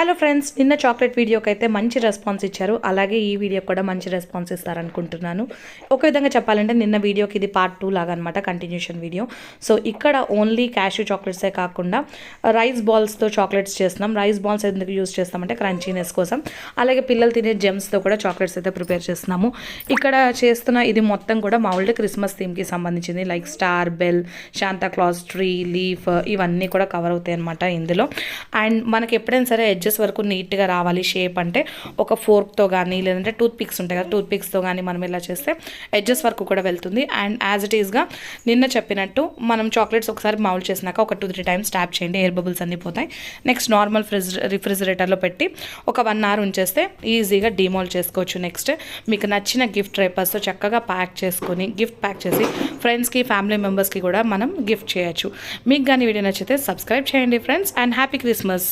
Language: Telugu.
హలో ఫ్రెండ్స్, నిన్న చాక్లెట్ వీడియోకి అయితే మంచి రెస్పాన్స్ ఇచ్చారు. అలాగే ఈ వీడియోకి కూడా మంచి రెస్పాన్స్ ఇస్తారనుకుంటున్నాను. ఒక విధంగా చెప్పాలంటే నిన్న వీడియోకి ఇది పార్ట్ 2 లాగా అనమాట, కంటిన్యూషన్ వీడియో. సో ఇక్కడ ఓన్లీ క్యాష్యూ చాక్లెట్సే కాకుండా రైస్ బాల్స్తో చాక్లెట్స్ చేస్తున్నాం. రైస్ బాల్స్ ఎందుకు యూస్ చేస్తామంటే క్రంచీనెస్ కోసం. అలాగే పిల్లలు తినే జెమ్స్తో కూడా చాక్లెట్స్ అయితే ప్రిపేర్ చేస్తున్నాము. ఇక్కడ చేస్తున్న ఇది మొత్తం కూడా మా ఊళ్ళో క్రిస్మస్ థీమ్కి సంబంధించింది. Like star, bell, Santa Claus, tree, leaf ఇవన్నీ కూడా కవర్ అవుతాయి అనమాట ఇందులో. అండ్ మనకి ఎప్పుడైనా సరే ఎడ్జెస్ వరకు నీట్గా రావాలి షేప్ అంటే ఒక ఫోర్క్తో కానీ లేదంటే టూత్ పిక్స్ ఉంటాయి కదా, టూత్ పిక్స్తో కానీ మనం ఇలా చేస్తే ఎడ్జెస్ వరకు కూడా వెళ్తుంది. అండ్ యాజ్ ఇట్ ఈస్గా నిన్న చెప్పినట్టు మనం చాక్లెట్స్ ఒకసారి మౌల్డ్ చేసినాక ఒక 2-3 టైమ్స్ ట్యాప్ చేయండి, ఎయిర్ బబుల్స్ అన్నీ పోతాయి. నెక్స్ట్ నార్మల్ రిఫ్రిజిరేటర్లో పెట్టి ఒక 1 అవర్ ఉంచేస్తే ఈజీగా డీమోల్డ్ చేసుకోవచ్చు. నెక్స్ట్ మీకు నచ్చిన గిఫ్ట్ రేపర్స్తో చక్కగా ప్యాక్ చేసుకొని గిఫ్ట్ ప్యాక్ చేసి ఫ్రెండ్స్కి, ఫ్యామిలీ మెంబర్స్కి కూడా మనం గిఫ్ట్ చేయొచ్చు. మీకు కానీ వీడియో నచ్చితే సబ్స్క్రైబ్ చేయండి ఫ్రెండ్స్. And happy Christmas.